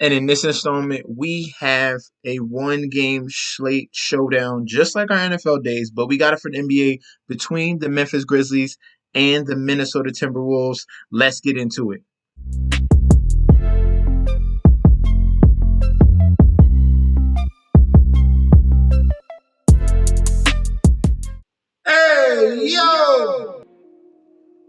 And in this installment, we have a one-game slate showdown, just like our NFL days, but we got it for the NBA between the Memphis Grizzlies and the Minnesota Timberwolves. Let's get into it. Hey, yo!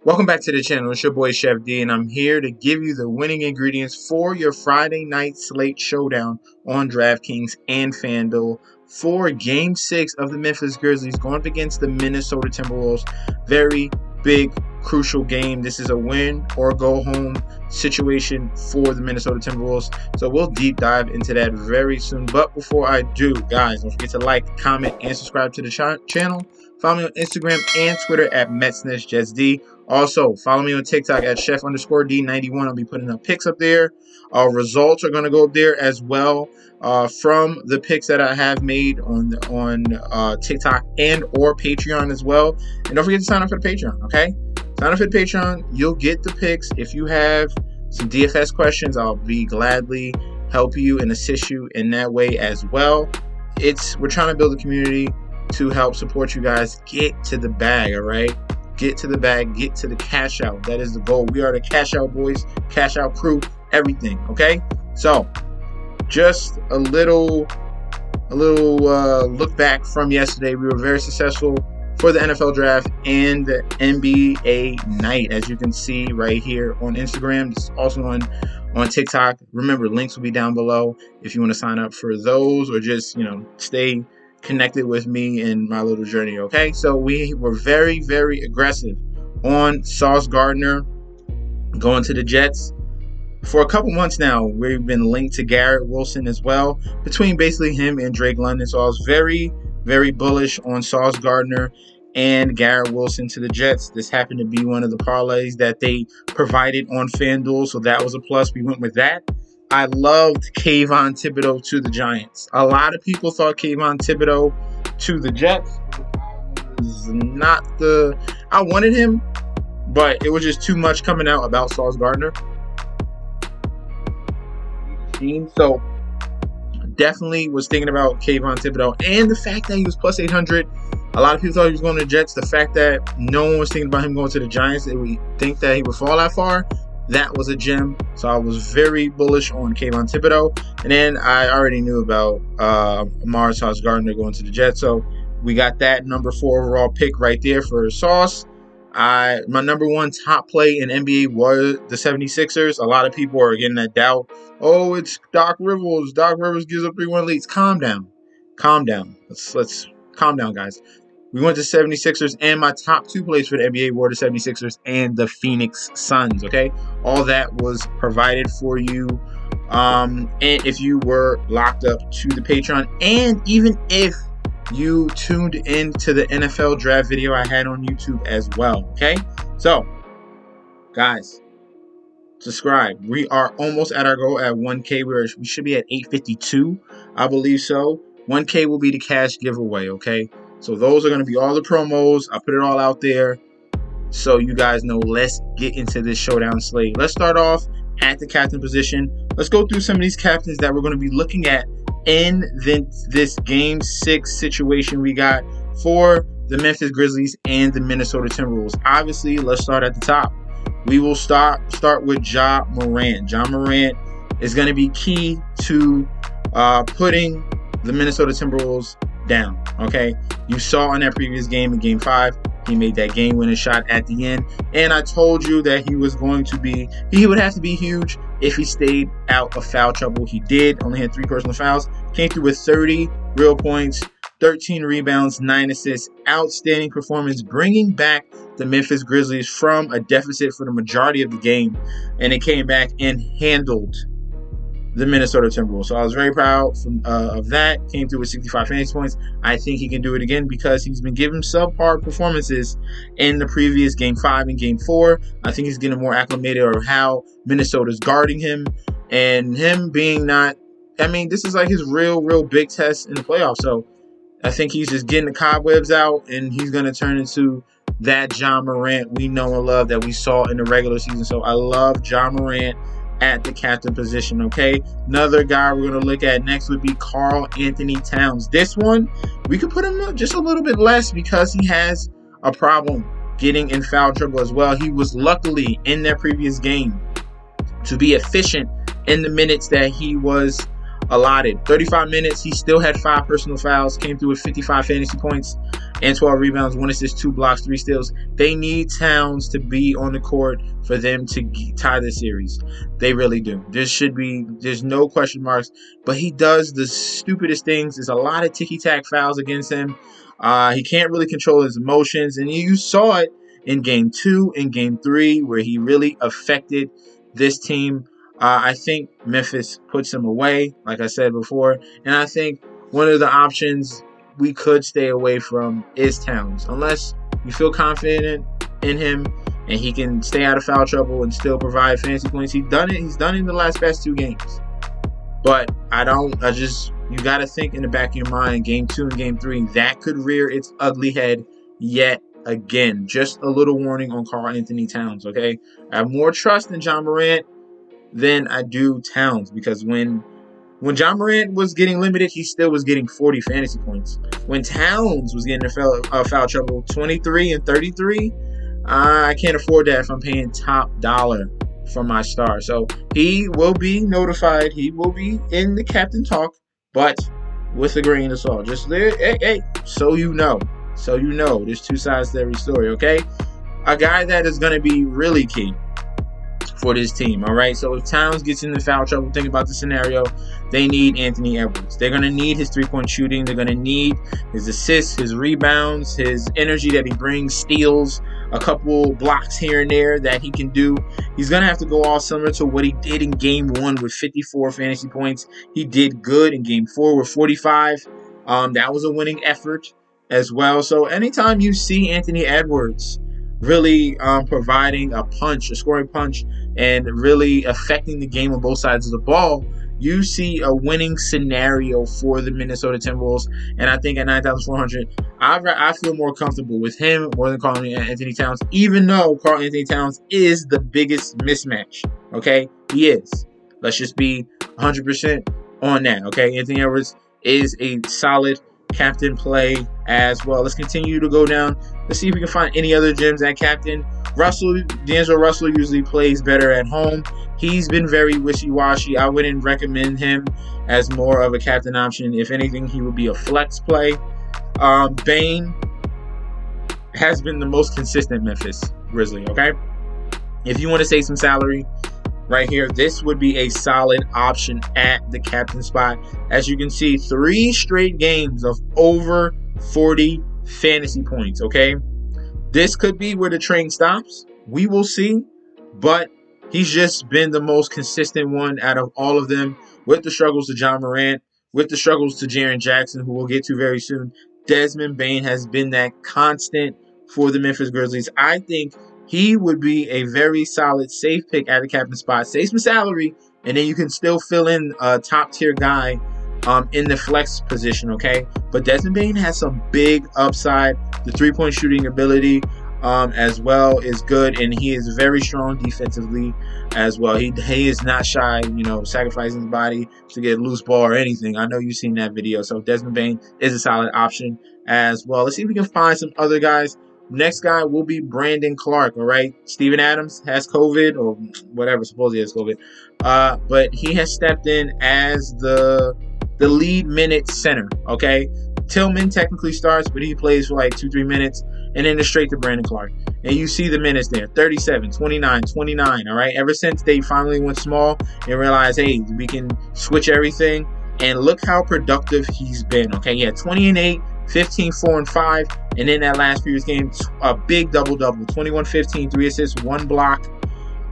Welcome back to the channel. It's your boy Chef D, and I'm here to give you the winning ingredients for your Friday night slate showdown on DraftKings and Fanduel for Game 6 of the Memphis Grizzlies going up against the Minnesota Timberwolves. Very big, crucial game. This is a win or go home situation for the Minnesota Timberwolves. So we'll deep dive into that very soon. But before I do, guys, don't forget to like, comment, and subscribe to the channel. Follow me on Instagram and Twitter at MetsNessJetsD. Also, follow me on TikTok at Chef_D91. I'll be putting up pics up there. Results are going to go up there as well from the picks that I have made on TikTok and or Patreon as well. And don't forget to sign up for the Patreon, okay? Sign up for the Patreon. You'll get the picks. If you have some DFS questions, I'll be gladly help you and assist you in that way as well. We're trying to build a community to help support you guys get to the bag, all right? Get to the bag, get to the cash out. That is the goal. We are the cash out boys, cash out crew, everything, okay? So, just a little look back from yesterday. We were very successful for the NFL draft and the NBA night, as you can see right here on Instagram. This is also on TikTok. Remember, links will be down below if you want to sign up for those or just, stay connected with me in my little journey, okay? So we were very, very aggressive on Sauce Gardner going to the Jets. For a couple months now, we've been linked to Garrett Wilson as well, between basically him and Drake London. So I was very, very bullish on Sauce Gardner and Garrett Wilson to the Jets. This happened to be one of the parlays that they provided on FanDuel, so that was a plus. We went with that. I loved Kayvon Thibodeau to the Giants. A lot of people thought Kayvon Thibodeau to the Jets was I wanted him, but it was just too much coming out about Sauce Gardner. So definitely was thinking about Kayvon Thibodeau and the fact that he was plus 800. A lot of people thought he was going to the Jets. The fact that no one was thinking about him going to the Giants, and we think that he would fall that far, that was a gem. So I was very bullish on Kayvon Thibodeau. And then I already knew about Sauce Gardner going to the Jets. So we got that number 4 overall pick right there for Sauce. My number 1 top play in NBA was the 76ers. A lot of people are getting that doubt. Oh, it's Doc Rivers. Doc Rivers gives up 3-1 leads. Calm down. Let's calm down, guys. We went to 76ers, and my top 2 plays for the NBA were the 76ers and the Phoenix Suns, okay? All that was provided for you. And if you were locked up to the Patreon, and even if you tuned into the NFL draft video I had on YouTube as well, okay? So, guys, subscribe. We are almost at our goal at 1K. We should be at 852, I believe so. 1K will be the cash giveaway, okay? So those are going to be all the promos. I put it all out there so you guys know. Let's get into this showdown slate. Let's start off at the captain position. Let's go through some of these captains that we're going to be looking at in this Game 6 situation we got for the Memphis Grizzlies and the Minnesota Timberwolves. Obviously, let's start at the top. We will start with Ja Morant. Ja Morant is going to be key to putting the Minnesota Timberwolves down, okay? You saw in that previous game, in Game 5, he made that game-winning shot at the end, and I told you that he would have to be huge if he stayed out of foul trouble. He did, only had 3 personal fouls, came through with 30 real points, 13 rebounds, 9 assists, outstanding performance, bringing back the Memphis Grizzlies from a deficit for the majority of the game, and it came back and handled the Minnesota Timberwolves. So I was very proud of that. Came through with 65 fantasy points. I think he can do it again because he's been given subpar performances in the previous Game 5 and Game 4. I think he's getting more acclimated of how Minnesota's guarding him, and him being this is like his real big test in the playoffs. So I think he's just getting the cobwebs out, and he's going to turn into that Ja Morant we know and love that we saw in the regular season. So I love Ja Morant at the captain position, okay? Another guy we're going to look at next would be Karl Anthony Towns. This one, we could put him up just a little bit less because he has a problem getting in foul trouble as well. He was luckily in that previous game to be efficient in the minutes that he was allotted. 35 minutes, he still had 5 personal fouls, came through with 55 fantasy points and 12 rebounds, 1 assist, 2 blocks, 3 steals. They need Towns to be on the court for them to tie the series. They really do. There's no question marks, but he does the stupidest things. There's a lot of ticky-tack fouls against him. He can't really control his emotions, and you saw it in Game 2 and Game 3 where he really affected this team. I think Memphis puts him away, like I said before, and I think one of the options we could stay away from is Towns, unless you feel confident in him and he can stay out of foul trouble and still provide fantasy points. He's done it in the past 2 games. But you got to think in the back of your mind, Game 2 and Game 3, that could rear its ugly head yet again. Just a little warning on Karl Anthony Towns, okay? I have more trust in John Morant than I do Towns, because when John Morant was getting limited, he still was getting 40 fantasy points. When Towns was getting foul trouble, 23 and 33, I can't afford that if I'm paying top dollar for my star. So he will be notified. He will be in the captain talk, but with a grain of salt. Just there, hey, so you know. There's 2 sides to every story, okay? A guy that is going to be really key for this team, all right? So if Towns gets into foul trouble, think about the scenario. They need Anthony Edwards. They're going to need his 3-point shooting. They're going to need his assists, his rebounds, his energy that he brings, steals, a couple blocks here and there that he can do. He's going to have to go all similar to what he did in Game 1 with 54 fantasy points. He did good in Game 4 with 45. That was a winning effort as well. So anytime you see Anthony Edwards really providing a scoring punch, and really affecting the game on both sides of the ball, you see a winning scenario for the Minnesota Timberwolves. And I think at 9,400, I feel more comfortable with him more than Karl Anthony Towns, even though Karl Anthony Towns is the biggest mismatch. Okay, he is. Let's just be 100% on that. Okay, Anthony Edwards is a solid captain play as well. Let's continue to go down. Let's see if we can find any other gems at captain. D'Angelo Russell usually plays better at home. He's been very wishy-washy. I wouldn't recommend him as more of a captain option. If anything, he would be a flex play. BANE has been the most consistent Memphis Grizzly, okay? If you want to save some salary right here, this would be a solid option at the captain spot. As you can see, 3 straight games of over 40 fantasy points, okay? This could be where the train stops. We will see. But he's just been the most consistent one out of all of them, with the struggles to John Morant, with the struggles to Jaren Jackson, who we'll get to very soon. Desmond Bane has been that constant for the Memphis Grizzlies. I think he would be a very solid, safe pick at the captain spot. Save some salary, and then you can still fill in a top-tier guy in the flex position, okay? But Desmond Bane has some big upside. The 3-point shooting ability as well is good, and he is very strong defensively as well. He is not shy, sacrificing his body to get a loose ball or anything. I know you've seen that video. So Desmond Bane is a solid option as well. Let's see if we can find some other guys. Next guy will be Brandon Clarke, all right? Steven Adams has COVID or whatever, supposedly he has COVID. But he has stepped in as the lead minute center, okay? Tillman technically starts, but he plays for like 2-3 minutes, and then it's straight to Brandon Clarke. And you see the minutes there, 37, 29, 29, all right? Ever since they finally went small and realized, hey, we can switch everything, and look how productive he's been, okay? Yeah, 20 and 8, 15, 4 and 5, and in that last previous game, a big double-double, 21, 15, 3 assists, 1 block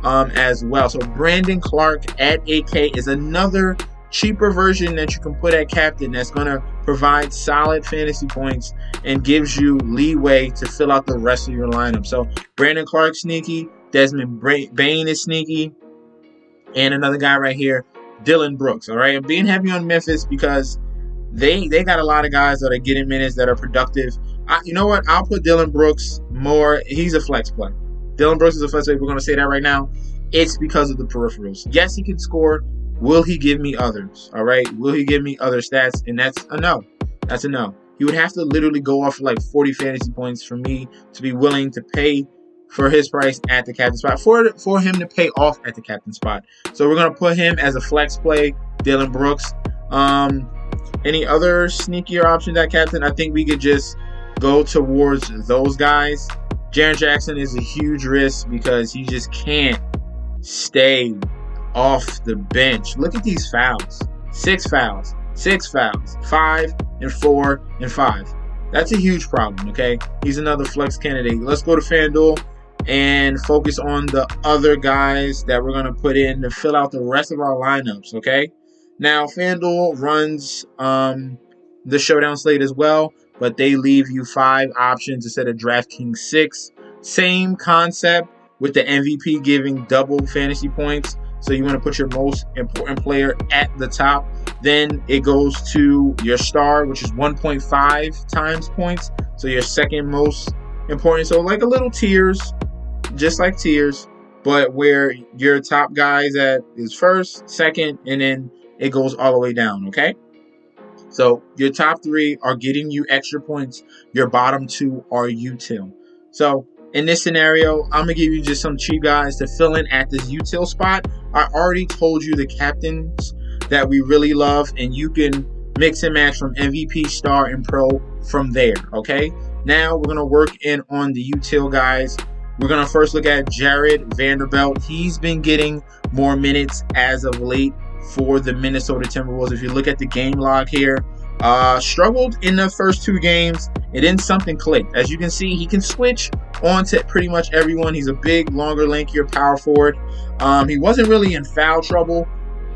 as well. So Brandon Clarke at 8K is another cheaper version that you can put at captain that's going to provide solid fantasy points and gives you leeway to fill out the rest of your lineup. So Brandon Clarke sneaky, Desmond Bane is sneaky, and another guy right here, Dillon Brooks. All right, I'm being heavy on Memphis because they got a lot of guys that are getting minutes that are productive. You know what? I'll put Dillon Brooks more. He's a flex play. Dillon Brooks is a flex play. We're going to say that right now. it's because of the peripherals. Yes, he can score. Will he give me others? All right. Will he give me other stats? And that's a no. That's a no. He would have to literally go off like 40 fantasy points for me to be willing to pay for his price at the captain spot, for him to pay off at the captain spot. So we're going to put him as a flex play, Dillon Brooks. Any other sneakier options at captain? I think we could just go towards those guys. Jaren Jackson is a huge risk because he just can't stay off the bench. Look at these fouls. 6 fouls. 6 fouls. 5 and 4 and 5. That's a huge problem, okay? He's another flex candidate. Let's go to Fanduel and focus on the other guys that we're going to put in to fill out the rest of our lineups, okay? Now, Fanduel runs the Showdown Slate as well, but they leave you 5 options instead of DraftKings 6. Same concept with the MVP giving double fantasy points. So you want to put your most important player at the top. Then it goes to your star, which is 1.5 times points. So your second most important. So like a little tiers, just like tiers, but where your top guys at is first, second, and then it goes all the way down, okay? So your top 3 are getting you extra points. Your bottom 2 are util. So in this scenario, I'm going to give you just some cheap guys to fill in at this util spot. I already told you the captains that we really love, and you can mix and match from MVP, star, and pro from there, okay? Now we're going to work in on the util guys. We're going to first look at Jared Vanderbilt. He's been getting more minutes as of late for the Minnesota Timberwolves. If you look at the game log here, struggled in the first 2 games, and then something clicked. As you can see, he can switch on to pretty much everyone. He's a big, longer, lankier power forward. He wasn't really in foul trouble,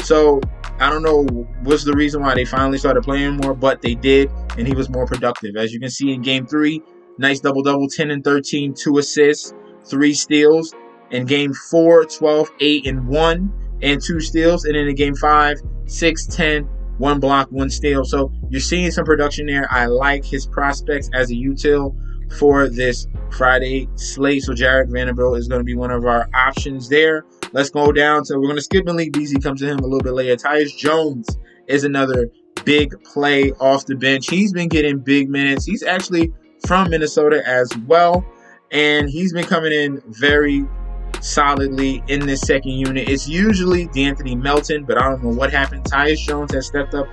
so I don't know what's the reason why they finally started playing more, but they did, and he was more productive. As you can see in Game 3, nice double-double, 10 and 13, 2 assists, 3 steals. In Game 4, 12, 8 and 1, and 2 steals. And then in Game 5, 6, 10, 1 block, 1 steal. So you're seeing some production there. I like his prospects as a util for this Friday slate. So Jared Vanderbilt is going to be one of our options there. Let's go down to, we're going to skip Malik Beasley, come to him a little bit later. Tyus Jones is another big play off the bench. He's been getting big minutes. He's actually from Minnesota as well, and he's been coming in very solidly in this second unit. It's usually D'Anthony Melton, but I don't know what happened. Tyus Jones has stepped up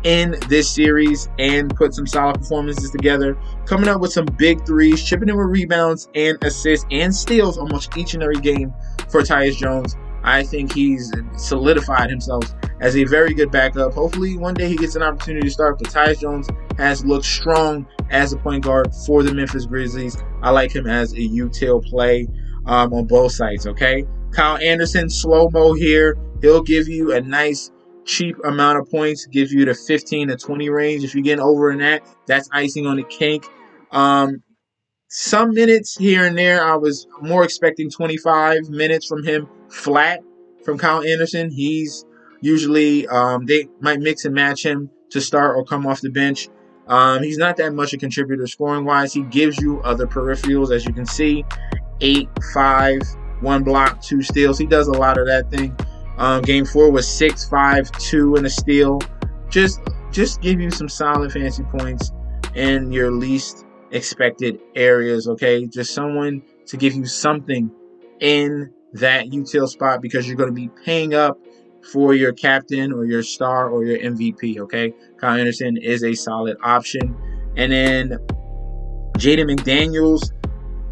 in this series and put some solid performances together, coming up with some big threes, chipping in with rebounds and assists and steals almost each and every game for Tyus Jones. I think he's solidified himself as a very good backup. Hopefully one day he gets an opportunity to start, but Tyus Jones has looked strong as a point guard for the Memphis Grizzlies. I like him as a util play on both sides, okay? Kyle Anderson, slow-mo here. He'll give you a nice, cheap amount of points, gives you the 15 to 20 range. If you're getting over in that, that's icing on the cake. Some minutes here and there. I was more expecting 25 minutes from him flat from Kyle Anderson. He's usually, they might mix and match him to start or come off the bench. He's not that much a contributor scoring-wise. He gives you other peripherals, as you can see. 8, 5, 1 block, 2 steals. He does a lot of that thing. Game 4 was 6, 5, 2 and a steal. Just give you some solid fantasy points in your least expected areas, okay? Just someone to give you something in that util spot because you're going to be paying up for your captain or your star or your MVP, okay? Kyle Anderson is a solid option. And then Jaden McDaniels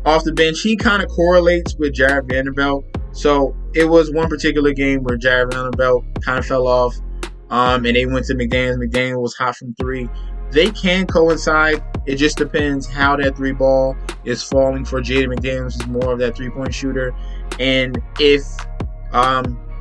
off the bench, he kind of correlates with Jared Vanderbilt. So it was one particular game where Jared Vanderbilt kind of fell off, and they went to McDaniels. McDaniels was hot from 3. They can coincide. It just depends how that 3 ball is falling for Jaden McDaniels. Is more of that 3-point shooter, and if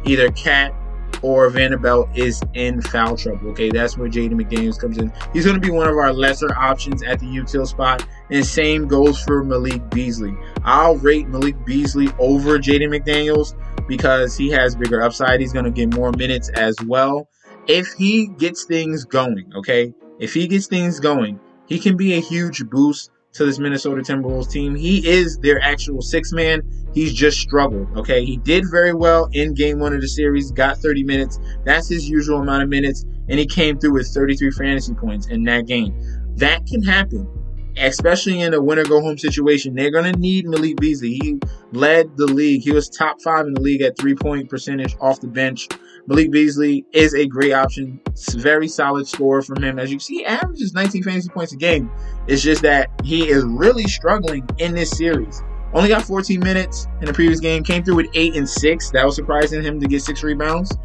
either Cat or Vanderbilt is in foul trouble, okay, that's where Jaden McDaniels comes in. He's going to be one of our lesser options at the util spot, and same goes for Malik Beasley. I'll rate Malik Beasley over Jaden McDaniels because he has bigger upside. He's going to get more minutes as well if he gets things going, okay? If he gets things going, he can be a huge boost to this Minnesota Timberwolves team. He is their actual sixth man. He's just struggled, okay? He did very well in game 1 of the series, got 30 minutes. That's his usual amount of minutes, and he came through with 33 fantasy points in that game. That can happen, especially in a winner-go-home situation. They're going to need Malik Beasley. He led the league. He was top 5 in the league at three-point percentage off the bench. Malik Beasley is a great option. It's a very solid scorer from him. As you see, he averages 19 fantasy points a game. It's just that he is really struggling in this series. Only got 14 minutes in the previous game. Came through with 8 and 6. That was surprising him to get 6 rebounds.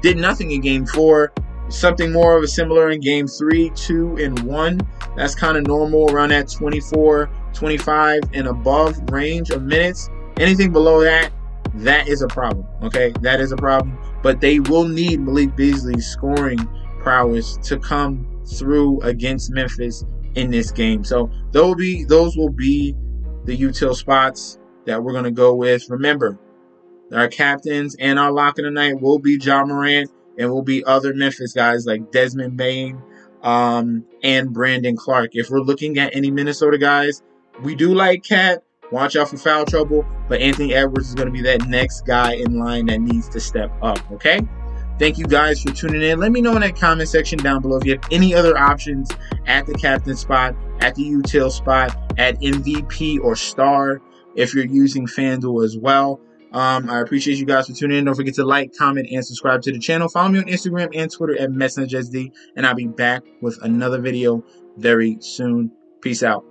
Did nothing in game 4. Something more of a similar in game 3, 2, and 1. That's kind of normal around that 24, 25 and above range of minutes. Anything below that, that is a problem. Okay, that is a problem. But they will need Malik Beasley's scoring prowess to come through against Memphis in this game. So those will be the util spots that we're going to go with. Remember, our captains and our lock of the night will be Ja Morant, and will be other Memphis guys like Desmond Bane and Brandon Clarke. If we're looking at any Minnesota guys, we do like Cat. Watch out for foul trouble. But Anthony Edwards is going to be that next guy in line that needs to step up, okay? Thank you guys for tuning in. Let me know in that comment section down below if you have any other options at the captain spot, at the util spot, at MVP or star, if you're using Fanduel as well. I appreciate you guys for tuning in. Don't forget to like, comment, and subscribe to the channel. Follow me on Instagram and Twitter at MessageSD, and I'll be back with another video very soon. Peace out.